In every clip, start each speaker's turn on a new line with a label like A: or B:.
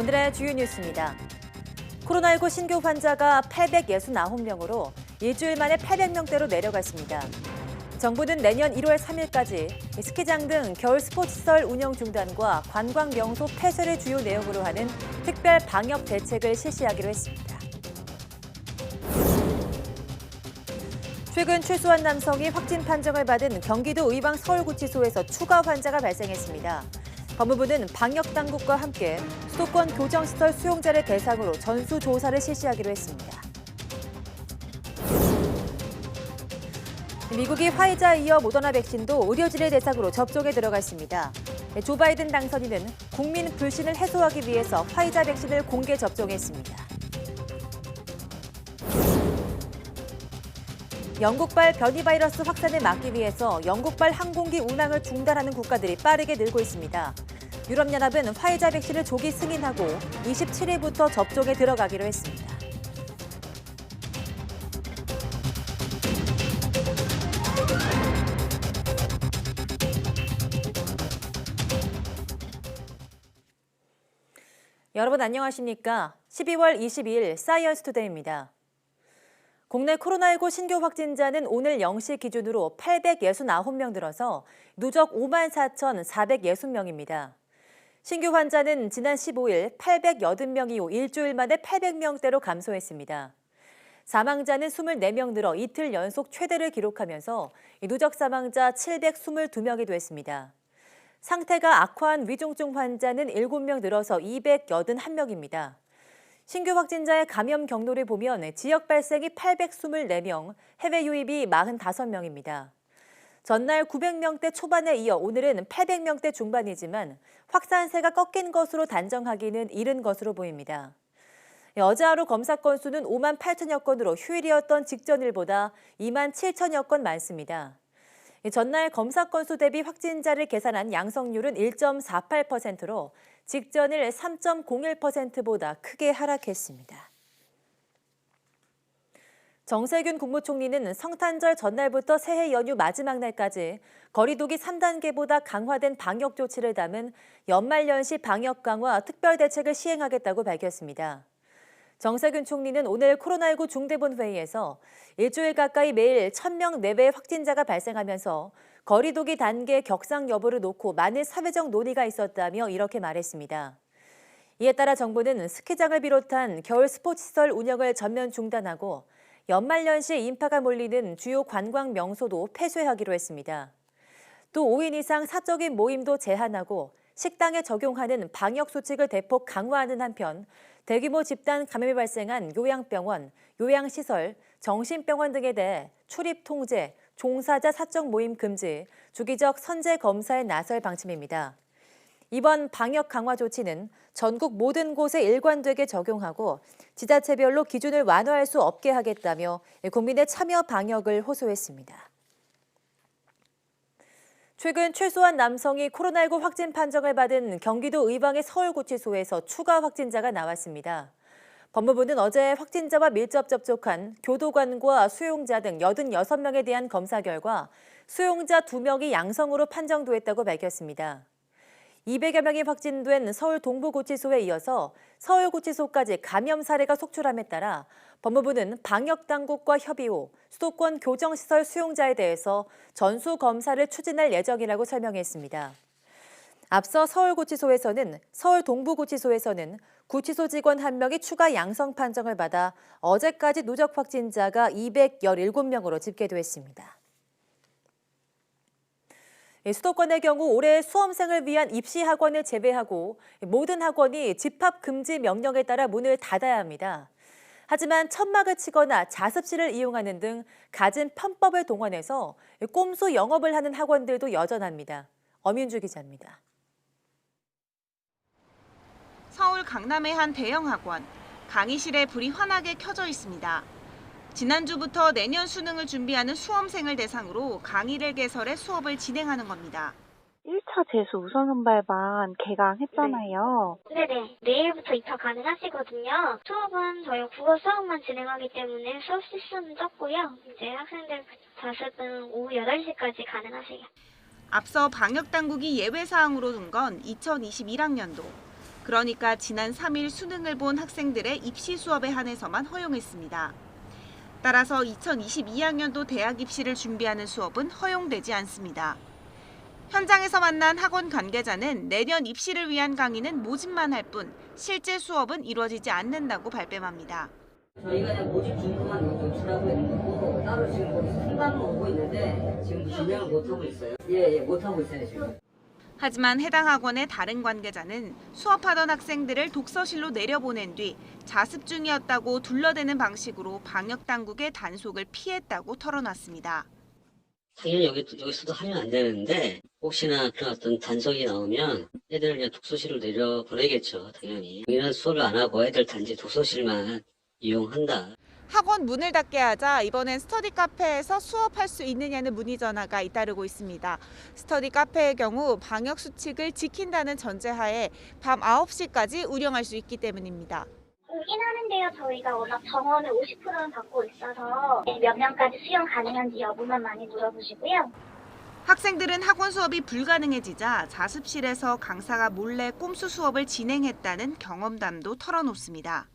A: 오늘의 주요 뉴스입니다. 코로나19 신규 환자가 869명으로 일주일 만에 800명대로 내려갔습니다. 정부는 내년 1월 3일까지 스키장 등 겨울 스포츠시설 운영 중단과 관광 명소 폐쇄를 주요 내용으로 하는 특별 방역 대책을 실시하기로 했습니다. 최근 출소한 남성이 확진 판정을 받은 경기도 의왕 서울구치소에서 추가 환자가 발생했습니다. 법무부는 방역당국과 함께 수도권 교정시설 수용자를 대상으로 전수조사를 실시하기로 했습니다. 미국이 화이자에 이어 모더나 백신도 의료진을 대상으로 접종에 들어갔습니다. 조 바이든 당선인은 국민 불신을 해소하기 위해서 화이자 백신을 공개 접종했습니다. 영국발 변이 바이러스 확산을 막기 위해서 영국발 항공기 운항을 중단하는 국가들이 빠르게 늘고 있습니다. 유럽연합은 화이자 백신을 조기 승인하고 27일부터 접종에 들어가기로 했습니다. 여러분 안녕하십니까? 12월 22일 사이언스 투데이입니다. 국내 코로나19 신규 확진자는 오늘 0시 기준으로 869명 늘어서 누적 54,460명입니다. 신규 환자는 지난 15일 880명 이후 일주일 만에 800명대로 감소했습니다. 사망자는 24명 늘어 이틀 연속 최대를 기록하면서 누적 사망자 722명이 됐습니다. 상태가 악화한 위중증 환자는 7명 늘어서 281명입니다. 신규 확진자의 감염 경로를 보면 지역 발생이 824명, 해외 유입이 45명입니다. 전날 900명대 초반에 이어 오늘은 800명대 중반이지만 확산세가 꺾인 것으로 단정하기는 이른 것으로 보입니다. 어제 하루 검사 건수는 5만 8천여 건으로 휴일이었던 직전일보다 2만 7천여 건 많습니다. 전날 검사 건수 대비 확진자를 계산한 양성률은 1.48%로 직전일 3.01%보다 크게 하락했습니다. 정세균 국무총리는 성탄절 전날부터 새해 연휴 마지막 날까지 거리두기 3단계보다 강화된 방역 조치를 담은 연말연시 방역 강화 특별대책을 시행하겠다고 밝혔습니다. 정세균 총리는 오늘 코로나19 중대본회의에서 일주일 가까이 매일 1,000명 내외의 확진자가 발생하면서 거리두기 단계 격상 여부를 놓고 많은 사회적 논의가 있었다며 이렇게 말했습니다. 이에 따라 정부는 스키장을 비롯한 겨울 스포츠시설 운영을 전면 중단하고 연말연시에 인파가 몰리는 주요 관광 명소도 폐쇄하기로 했습니다. 또 5인 이상 사적인 모임도 제한하고 식당에 적용하는 방역 수칙을 대폭 강화하는 한편 대규모 집단 감염이 발생한 요양병원, 요양시설, 정신병원 등에 대해 출입 통제, 종사자 사적 모임 금지, 주기적 선제 검사에 나설 방침입니다. 이번 방역 강화 조치는 전국 모든 곳에 일관되게 적용하고 지자체별로 기준을 완화할 수 없게 하겠다며 국민의 참여 방역을 호소했습니다. 최근 출소한 남성이 코로나19 확진 판정을 받은 경기도 의왕의 서울구치소에서 추가 확진자가 나왔습니다. 법무부는 어제 확진자와 밀접 접촉한 교도관과 수용자 등 86명에 대한 검사 결과 수용자 2명이 양성으로 판정됐다고 밝혔습니다. 200여 명이 확진된 서울 동부구치소에 이어서 서울구치소까지 감염 사례가 속출함에 따라 법무부는 방역당국과 협의 후 수도권 교정시설 수용자에 대해서 전수검사를 추진할 예정이라고 설명했습니다. 앞서 서울 동부구치소에서는 구치소 직원 1명이 추가 양성 판정을 받아 어제까지 누적 확진자가 217명으로 집계됐습니다. 수도권의 경우 올해 수험생을 위한 입시 학원을 제외하고 모든 학원이 집합 금지 명령에 따라 문을 닫아야 합니다. 하지만 천막을 치거나 자습실을 이용하는 등 갖은 편법을 동원해서 꼼수 영업을 하는 학원들도 여전합니다. 엄윤주 기자입니다.
B: 서울 강남의 한 대형 학원, 강의실에 불이 환하게 켜져 있습니다. 지난주부터 내년 수능을 준비하는 수험생을 대상으로 강의를 개설해 수업을 진행하는 겁니다.
C: 1차 재수 우선 선발반 개강했잖아요.
D: 네네. 내일부터 입학 가능하시거든요. 수업은 저희 국어 수업만 진행하기 때문에 수업 시수는 적고요. 이제 학생들 자습은 오후 8시까지 가능하세요.
B: 앞서 방역당국이 예외사항으로 둔 건 2021학년도. 그러니까 지난 3일 수능을 본 학생들의 입시 수업에 한해서만 허용했습니다. 따라서 2022학년도 대학 입시를 준비하는 수업은 허용되지 않습니다. 현장에서 만난 학원 관계자는 내년 입시를 위한 강의는 모집만 할 뿐 실제 수업은 이루어지지 않는다고 발뺌합니다.
E: 저희가 그냥 모집 준비만 요청하고 있는 거고 따로 지금 상담은 오고 있는데 지금 진행을 못하고 있어요. 예, 못하고 있어요 지금.
B: 하지만 해당 학원의 다른 관계자는 수업하던 학생들을 독서실로 내려보낸 뒤 자습 중이었다고 둘러대는 방식으로 방역당국의 단속을 피했다고 털어놨습니다.
E: 당연히 여기서도 하면 안 되는데 혹시나 그런 어떤 단속이 나오면 애들을 그냥 독서실로 내려보내겠죠. 당연히. 이런 수업을 안 하고 애들 단지 독서실만 이용한다.
B: 학원 문을 닫게 하자 이번엔 스터디 카페에서 수업할 수 있느냐는 문의 전화가 잇따르고 있습니다. 스터디 카페의 경우 방역 수칙을 지킨다는 전제하에 밤 9시까지 운영할 수 있기 때문입니다.
D: 오긴 하는데요. 저희가 워낙 정원을 50%는 받고 있어서 몇 명까지 수용 가능한지 여부만 많이 물어보시고요.
B: 학생들은 학원 수업이 불가능해지자 자습실에서 강사가 몰래 꼼수 수업을 진행했다는 경험담도 털어놓습니다.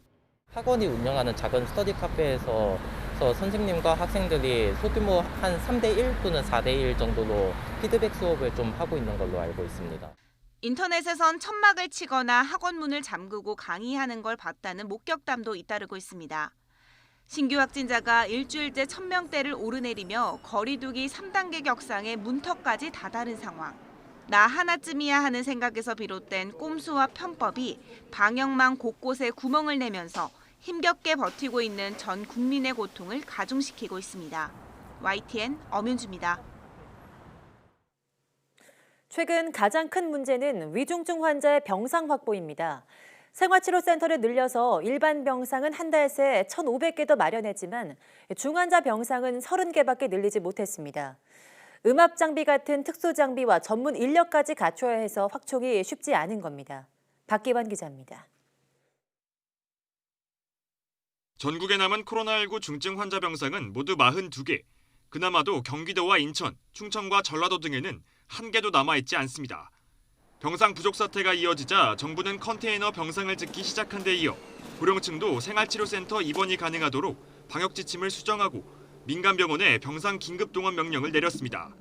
F: 학원이 운영하는 작은 스터디 카페에서 선생님과 학생들이 소규모 한 3대1 또는 4대1 정도로 피드백 수업을 좀 하고 있는 걸로 알고 있습니다.
B: 인터넷에선 천막을 치거나 학원 문을 잠그고 강의하는 걸 봤다는 목격담도 잇따르고 있습니다. 신규 확진자가 일주일째 1000명대를 오르내리며 거리두기 3단계 격상에 문턱까지 다다른 상황. 나 하나쯤이야 하는 생각에서 비롯된 꼼수와 편법이 방역망 곳곳에 구멍을 내면서 힘겹게 버티고 있는 전 국민의 고통을 가중시키고 있습니다. YTN 엄윤주입니다.
A: 최근 가장 큰 문제는 위중증 환자의 병상 확보입니다. 생활치료센터를 늘려서 일반 병상은 한 달 새 1,500개 더 마련했지만 중환자 병상은 30개밖에 늘리지 못했습니다. 음압 장비 같은 특수 장비와 전문 인력까지 갖춰야 해서 확충이 쉽지 않은 겁니다. 박기환 기자입니다.
G: 전국에 남은 코로나19 중증 환자 병상은 모두 42개. 그나마도 경기도와 인천, 충청과 전라도 등에는 한 개도 남아있지 않습니다. 병상 부족 사태가 이어지자 정부는 컨테이너 병상을 짓기 시작한 데 이어 고령층도 생활치료센터 입원이 가능하도록 방역 지침을 수정하고 민간병원에 병상 긴급 동원 명령을 내렸습니다.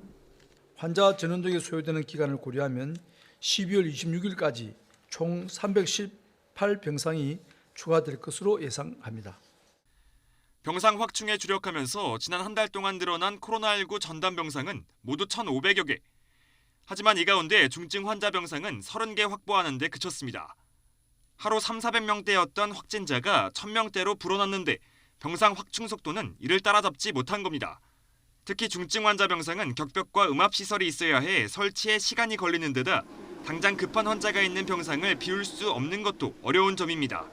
H: 환자 전원적에 소요되는 기간을 고려하면 12월 26일까지 총 318병상이 추가될 것으로 예상합니다.
G: 병상 확충에 주력하면서 지난 한 달 동안 늘어난 코로나19 전담 병상은 모두 1,500여 개. 하지만 이 가운데 중증 환자 병상은 30개 확보하는 데 그쳤습니다. 하루 300~400명대였던 확진자가 1000명대로 불어났는데 병상 확충 속도는 이를 따라잡지 못한 겁니다. 특히 중증 환자 병상은 격벽과 음압시설이 있어야 해 설치에 시간이 걸리는 데다 당장 급한 환자가 있는 병상을 비울 수 없는 것도 어려운 점입니다.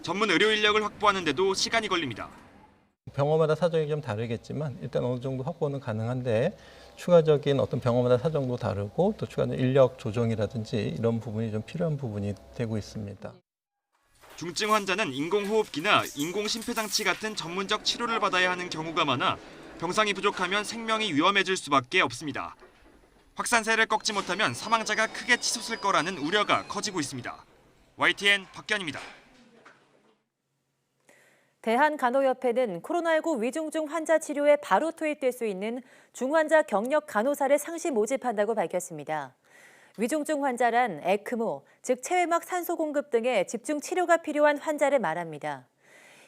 G: 전문 의료 인력을 확보하는 데도 시간이 걸립니다.
I: 병원마다 사정이 좀 다르겠지만 일단 어느 정도 확보는 가능한데 추가적인 어떤 병원마다 사정도 다르고 또 추가적인 인력 조정이라든지 이런 부분이 좀 필요한 부분이 되고 있습니다.
G: 중증 환자는 인공호흡기나 인공심폐장치 같은 전문적 치료를 받아야 하는 경우가 많아 병상이 부족하면 생명이 위험해질 수밖에 없습니다. 확산세를 꺾지 못하면 사망자가 크게 치솟을 거라는 우려가 커지고 있습니다. YTN 박기환입니다.
A: 대한간호협회는 코로나19 위중증 환자 치료에 바로 투입될 수 있는 중환자 경력 간호사를 상시 모집한다고 밝혔습니다. 위중증 환자란 에크모, 즉 체외막 산소 공급 등의 집중 치료가 필요한 환자를 말합니다.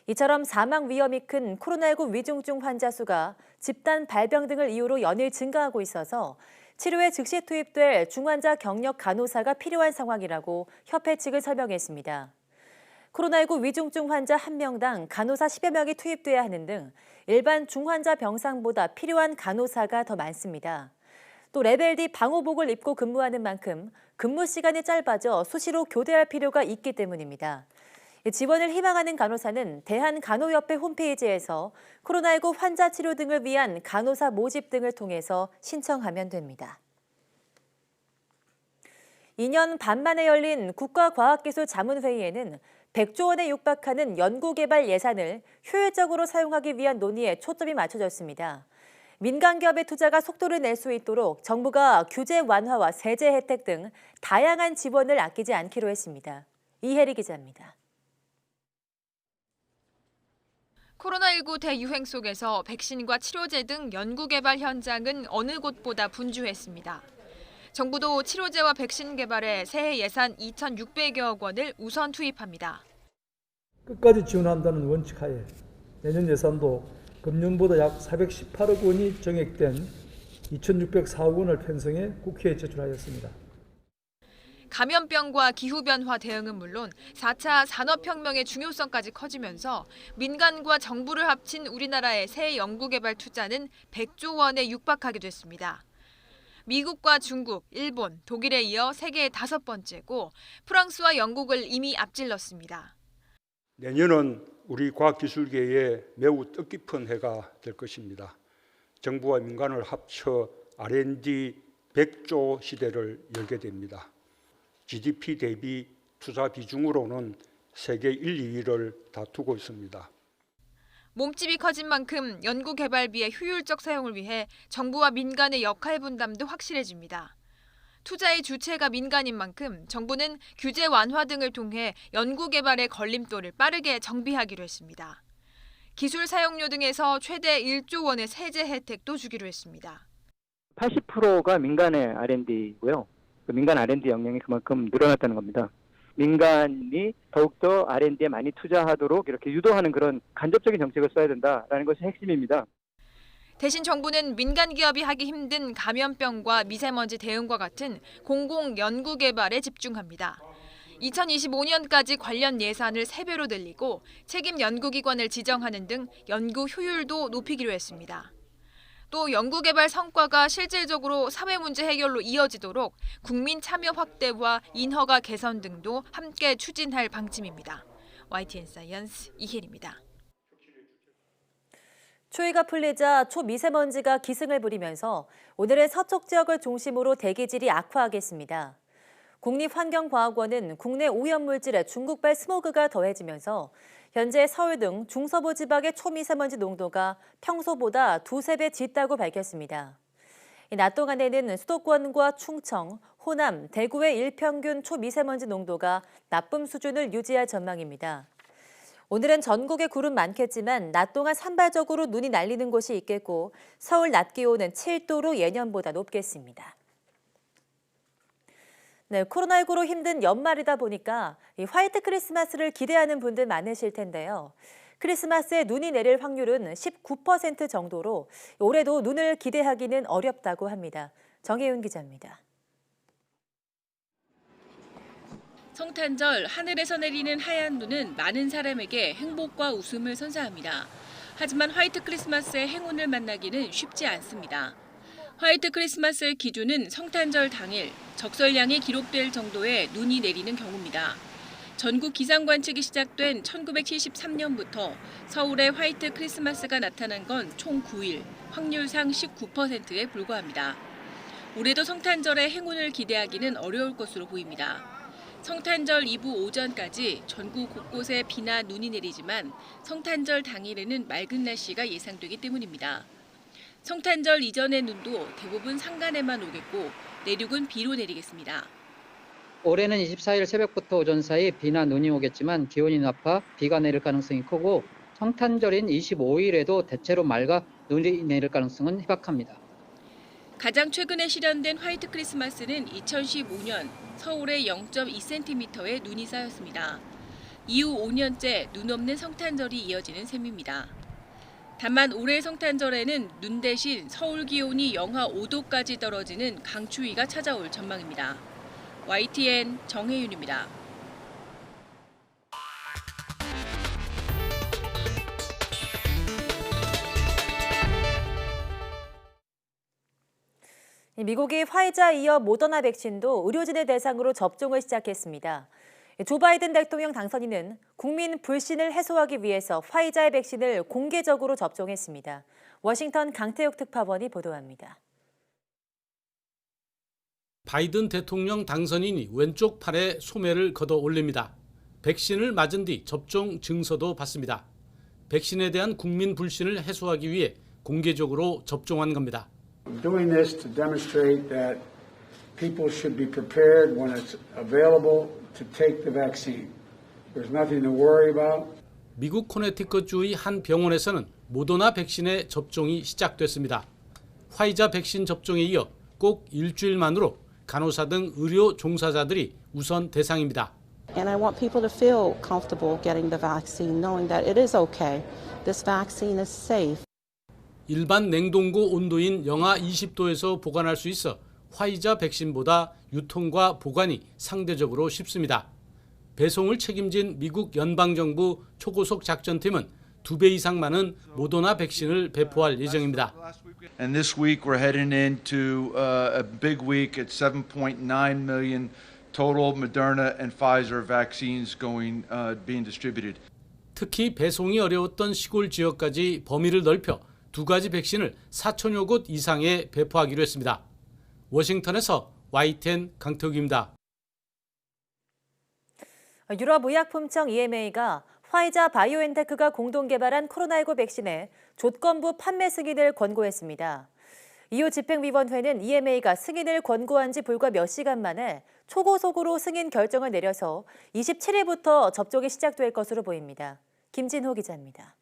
A: 이처럼 사망 위험이 큰 코로나19 위중증 환자 수가 집단 발병 등을 이유로 연일 증가하고 있어서 치료에 즉시 투입될 중환자 경력 간호사가 필요한 상황이라고 협회 측은 설명했습니다. 코로나19 위중증 환자 1명당 간호사 10여 명이 투입돼야 하는 등 일반 중환자 병상보다 필요한 간호사가 더 많습니다. 또 레벨 D 방호복을 입고 근무하는 만큼 근무 시간이 짧아져 수시로 교대할 필요가 있기 때문입니다. 지원을 희망하는 간호사는 대한간호협회 홈페이지에서 코로나19 환자 치료 등을 위한 간호사 모집 등을 통해서 신청하면 됩니다. 2년 반 만에 열린 국가과학기술자문회의에는 100조 원에 육박하는 연구개발 예산을 효율적으로 사용하기 위한 논의에 초점이 맞춰졌습니다. 민간 기업의 투자가 속도를 낼 수 있도록 정부가 규제 완화와 세제 혜택 등 다양한 지원을 아끼지 않기로 했습니다. 이혜리 기자입니다.
J: 코로나19 대유행 속에서 백신과 치료제 등 연구 개발 현장은 어느 곳보다 분주했습니다. 정부도 치료제와 백신 개발에 새해 예산 2,600여억 원을 우선 투입합니다.
H: 끝까지 지원한다는 원칙하에 내년 예산도 금년보다 약 418억 원이 정액된 2,604억 원을 편성해 국회에 제출하였습니다.
J: 감염병과 기후변화 대응은 물론 4차 산업혁명의 중요성까지 커지면서 민간과 정부를 합친 우리나라의 새 연구개발 투자는 100조 원에 육박하게 됐습니다. 미국과 중국, 일본, 독일에 이어 세계 5번째고 프랑스와 영국을 이미 앞질렀습니다.
K: 내년은 우리 과학기술계에 매우 뜻깊은 해가 될 것입니다. 정부와 민간을 합쳐 R&D 100조 시대를 열게 됩니다. GDP 대비 투자 비중으로는 세계 1, 2위를 다투고 있습니다.
J: 몸집이 커진 만큼 연구개발비의 효율적 사용을 위해 정부와 민간의 역할 분담도 확실해집니다. 투자의 주체가 민간인 만큼 정부는 규제 완화 등을 통해 연구개발의 걸림돌을 빠르게 정비하기로 했습니다. 기술 사용료 등에서 최대 1조 원의 세제 혜택도 주기로 했습니다.
L: 80%가 민간의 R&D고요. 그 민간 R&D 역량이 그만큼 늘어났다는 겁니다. 민간이 더욱더 R&D에 많이 투자하도록 이렇게 유도하는 그런 간접적인 정책을 써야 된다라는 것이 핵심입니다.
J: 대신 정부는 민간 기업이 하기 힘든 감염병과 미세먼지 대응과 같은 공공 연구 개발에 집중합니다. 2025년까지 관련 예산을 3배로 늘리고 책임 연구기관을 지정하는 등 연구 효율도 높이기로 했습니다. 또 연구개발 성과가 실질적으로 사회 문제 해결로 이어지도록 국민 참여 확대와 인허가 개선 등도 함께 추진할 방침입니다. YTN 사이언스 이혜리입니다.
A: 추위가 풀리자 초미세먼지가 기승을 부리면서 오늘은 서쪽 지역을 중심으로 대기질이 악화하겠습니다. 국립환경과학원은 국내 오염물질에 중국발 스모그가 더해지면서 현재 서울 등 중서부 지방의 초미세먼지 농도가 평소보다 2~3배 짙다고 밝혔습니다. 낮 동안에는 수도권과 충청, 호남, 대구의 일평균 초미세먼지 농도가 나쁨 수준을 유지할 전망입니다. 오늘은 전국에 구름 많겠지만 낮 동안 산발적으로 눈이 날리는 곳이 있겠고 서울 낮 기온은 7도로 예년보다 높겠습니다. 네, 코로나19로 힘든 연말이다 보니까 이 화이트 크리스마스를 기대하는 분들 많으실 텐데요. 크리스마스에 눈이 내릴 확률은 19% 정도로 올해도 눈을 기대하기는 어렵다고 합니다. 정혜윤 기자입니다.
M: 성탄절 하늘에서 내리는 하얀 눈은 많은 사람에게 행복과 웃음을 선사합니다. 하지만 화이트 크리스마스의 행운을 만나기는 쉽지 않습니다. 화이트 크리스마스의 기준은 성탄절 당일 적설량이 기록될 정도의 눈이 내리는 경우입니다. 전국 기상 관측이 시작된 1973년부터 서울에 화이트 크리스마스가 나타난 건 총 9일, 확률상 19%에 불과합니다. 올해도 성탄절의 행운을 기대하기는 어려울 것으로 보입니다. 성탄절 이브 오전까지 전국 곳곳에 비나 눈이 내리지만 성탄절 당일에는 맑은 날씨가 예상되기 때문입니다. 성탄절 이전의 눈도 대부분 산간에만 오겠고 내륙은 비로 내리겠습니다.
N: 올해는 24일 새벽부터 오전 사이 비나 눈이 오겠지만 기온이 높아 비가 내릴 가능성이 크고 성탄절인 25일에도 대체로 맑아 눈이 내릴 가능성은 희박합니다.
M: 가장 최근에 실현된 화이트 크리스마스는 2015년 서울에 0.2cm의 눈이 쌓였습니다. 이후 5년째 눈 없는 성탄절이 이어지는 셈입니다. 다만 올해 성탄절에는 눈 대신 서울 기온이 영하 5도까지 떨어지는 강추위가 찾아올 전망입니다. YTN 정혜윤입니다.
A: 미국이 화이자에 이어 모더나 백신도 의료진을 대상으로 접종을 시작했습니다. 조 바이든 대통령 당선인은 국민 불신을 해소하기 위해서 화이자의 백신을 공개적으로 접종했습니다. 워싱턴 강태욱 특파원이 보도합니다.
O: 바이든 대통령 당선인이 왼쪽 팔에 소매를 걷어 올립니다. 백신을 맞은 뒤 접종 증서도 받습니다. 백신에 대한 국민 불신을 해소하기 위해 공개적으로 접종한 겁니다.
P: Doing this to demonstrate that people should be prepared when it's available to take the vaccine. There's nothing to worry about.
O: 미국 코네티컷주의 한 병원에서는 모더나 백신의 접종이 시작됐습니다. 화이자 백신 접종에 이어 꼭 일주일 만으로 간호사 등 의료 종사자들이 우선 대상입니다.
Q: And I want people to feel comfortable getting the vaccine, knowing that it is okay. This vaccine is safe.
O: 일반 냉동고 온도인 영하 20도에서 보관할 수 있어 화이자 백신보다 유통과 보관이 상대적으로 쉽습니다. 배송을 책임진 미국 연방정부 초고속 작전팀은 2배 이상 많은 모더나 백신을 배포할 예정입니다.
R: And this week we're heading into a big week at 7.9 million total Moderna and Pfizer vaccines being distributed.
O: 특히 배송이 어려웠던 시골 지역까지 범위를 넓혀 2가지 백신을 4천여 곳 이상에 배포하기로 했습니다. 워싱턴에서 YTN 강태욱입니다.
A: 유럽의약품청 EMA가 화이자 바이오엔테크가 공동 개발한 코로나19 백신의 조건부 판매 승인을 권고했습니다. 이후 집행위원회는 EMA가 승인을 권고한 지 불과 몇 시간 만에 초고속으로 승인 결정을 내려서 27일부터 접종이 시작될 것으로 보입니다. 김진호 기자입니다.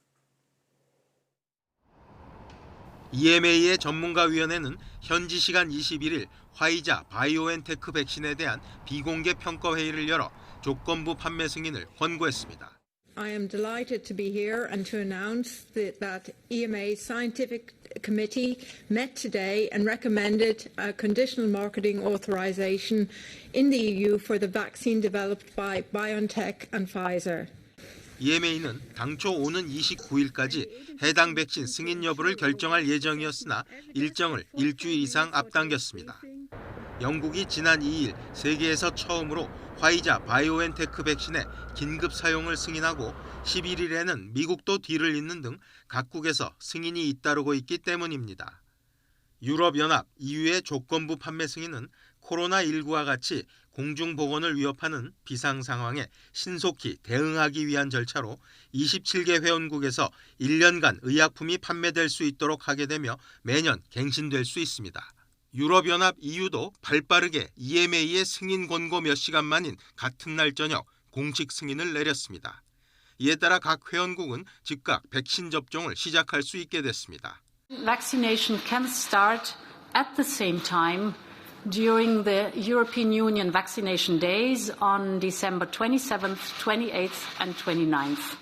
S: EMA의 전문가위원회는 현지 시간 21일 화이자 바이오엔테크 백신에 대한 비공개 평가회의를 열어 조건부 판매 승인을 권고했습니다.
T: I am delighted to be here and to announce that EMA's scientific committee met today and recommended a conditional marketing authorization in the EU for the vaccine developed by BioNTech and Pfizer.
S: EMA는 당초 오는 29일까지 해당 백신 승인 여부를 결정할 예정이었으나 일정을 일주일 이상 앞당겼습니다. 영국이 지난 2일 세계에서 처음으로 화이자 바이오엔테크 백신의 긴급 사용을 승인하고 11일에는 미국도 뒤를 잇는 등 각국에서 승인이 잇따르고 있기 때문입니다. 유럽연합 EU의 조건부 판매 승인은 코로나19와 같이 공중보건을 위협하는 비상 상황에 신속히 대응하기 위한 절차로 27개 회원국에서 1년간 의약품이 판매될 수 있도록 하게 되며 매년 갱신될 수 있습니다. 유럽연합 EU도 발빠르게 EMA의 승인 권고 몇 시간 만인 같은 날 저녁 공식 승인을 내렸습니다. 이에 따라 각 회원국은 즉각 백신 접종을 시작할 수 있게 됐습니다.
U: Vaccination can start at the same time during the European Union vaccination days on December 27th, 28th and 29th.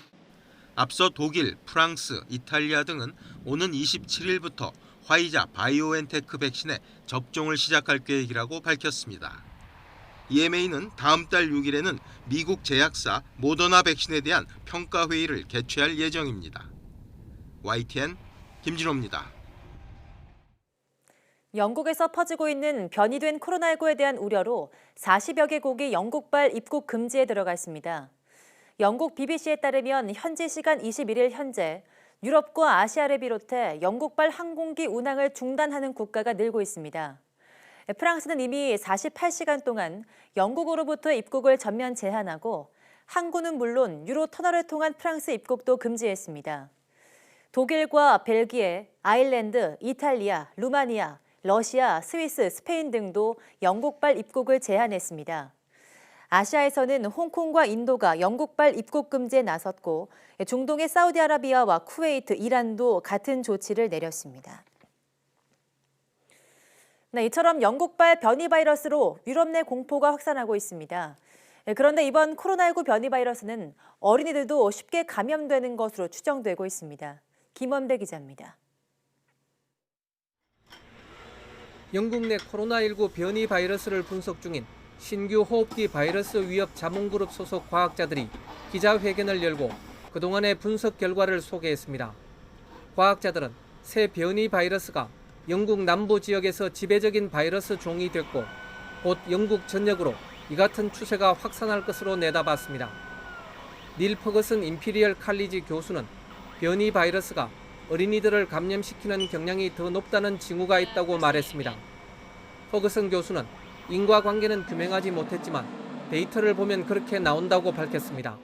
S: 앞서 독일, 프랑스, 이탈리아 등은 오는 27일부터 화이자 바이오엔테크 백신의 접종을 시작할 계획이라고 밝혔습니다. EMA는 다음 달 6일에는 미국 제약사 모더나 백신에 대한 평가회의를 개최할 예정입니다. YTN 김진호입니다.
A: 영국에서 퍼지고 있는 변이된 코로나19에 대한 우려로 40여 개국이 영국발 입국 금지에 들어가 있습니다. 영국 BBC에 따르면 현지 시간 21일 현재 유럽과 아시아를 비롯해 영국발 항공기 운항을 중단하는 국가가 늘고 있습니다. 프랑스는 이미 48시간 동안 영국으로부터 입국을 전면 제한하고 항구는 물론 유로 터널을 통한 프랑스 입국도 금지했습니다. 독일과 벨기에, 아일랜드, 이탈리아, 루마니아, 러시아, 스위스, 스페인 등도 영국발 입국을 제한했습니다. 아시아에서는 홍콩과 인도가 영국발 입국 금지에 나섰고 중동의 사우디아라비아와 쿠웨이트, 이란도 같은 조치를 내렸습니다. 이처럼 영국발 변이 바이러스로 유럽 내 공포가 확산하고 있습니다. 그런데 이번 코로나19 변이 바이러스는 어린이들도 쉽게 감염되는 것으로 추정되고 있습니다. 김원배 기자입니다.
V: 영국 내 코로나19 변이 바이러스를 분석 중인 신규 호흡기 바이러스 위협 자문그룹 소속 과학자들이 기자회견을 열고 그동안의 분석 결과를 소개했습니다. 과학자들은 새 변이 바이러스가 영국 남부 지역에서 지배적인 바이러스 종이 됐고 곧 영국 전역으로 이 같은 추세가 확산할 것으로 내다봤습니다. 닐 퍼거슨 임피리얼 칼리지 교수는 변이 바이러스가 어린이들을 감염시키는 경향이 더 높다는 징후가 있다고 말했습니다. 퍼거슨 교수는 인과관계는 규명하지 못했지만 데이터를 보면 그렇게 나온다고 밝혔습니다.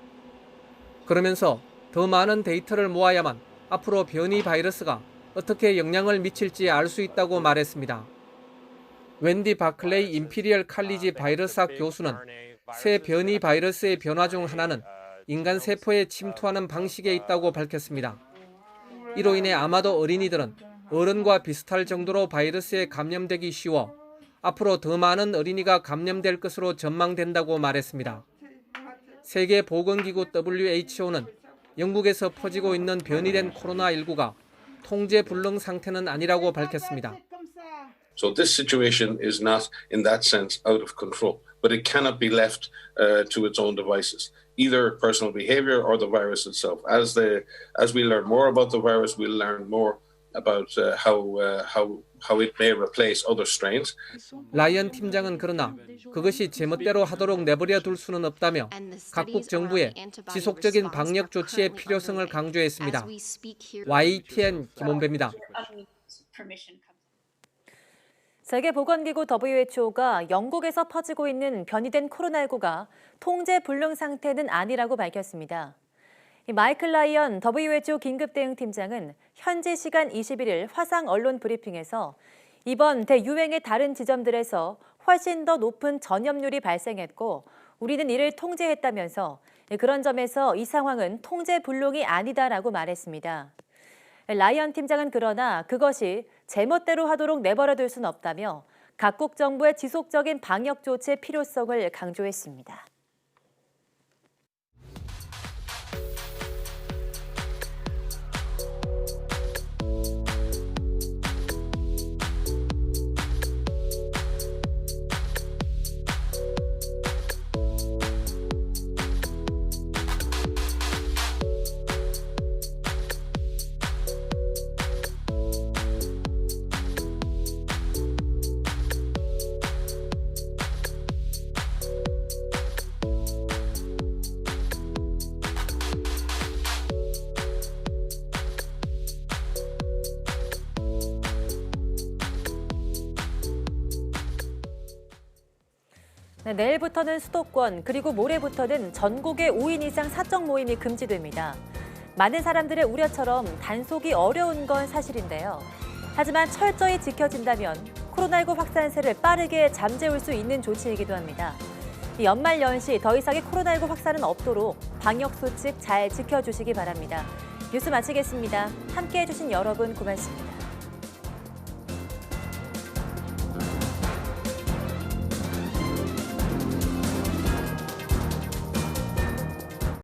V: 그러면서 더 많은 데이터를 모아야만 앞으로 변이 바이러스가 어떻게 영향을 미칠지 알 수 있다고 말했습니다. 웬디 바클레이 임피리얼 칼리지 바이러스학 교수는 새 변이 바이러스의 변화 중 하나는 인간 세포에 침투하는 방식에 있다고 밝혔습니다. 이로 인해 아마도 어린이들은 어른과 비슷할 정도로 바이러스에 감염되기 쉬워 앞으로 더 많은 어린이가 감염될 것으로 전망된다고 말했습니다. 세계보건기구 WHO는 영국에서 퍼지고 있는 변이된 코로나19가 통제 불능 상태는 아니라고 밝혔습니다.
C: So this situation is not, in that sense, out of control, but it cannot be left to its own devices, either personal behavior or the virus itself. As we learn more about the virus, we'll learn more about how it may replace other strains.
V: 라이언 팀장은 그러나 그것이 제멋대로 하도록 내버려 둘 수는 없다며 각국 정부의 지속적인 방역 조치의 필요성을 강조했습니다. YTN 김원배입니다.
A: 세계보건기구 WHO가 영국에서 퍼지고 있는 변이된 코로나19가 통제 불능 상태는 아니라고 밝혔습니다. 마이클 라이언 WHO 긴급대응팀장은 현지 시간 21일 화상 언론 브리핑에서 이번 대유행의 다른 지점들에서 훨씬 더 높은 전염률이 발생했고 우리는 이를 통제했다면서 그런 점에서 이 상황은 통제 불능이 아니다라고 말했습니다. 라이언 팀장은 그러나 그것이 제멋대로 하도록 내버려둘 수는 없다며 각국 정부의 지속적인 방역 조치의 필요성을 강조했습니다. 네, 내일부터는 수도권 그리고 모레부터는 전국의 5인 이상 사적 모임이 금지됩니다. 많은 사람들의 우려처럼 단속이 어려운 건 사실인데요. 하지만 철저히 지켜진다면 코로나19 확산세를 빠르게 잠재울 수 있는 조치이기도 합니다. 연말 연시 더 이상의 코로나19 확산은 없도록 방역 수칙 잘 지켜주시기 바랍니다. 뉴스 마치겠습니다. 함께해 주신 여러분 고맙습니다.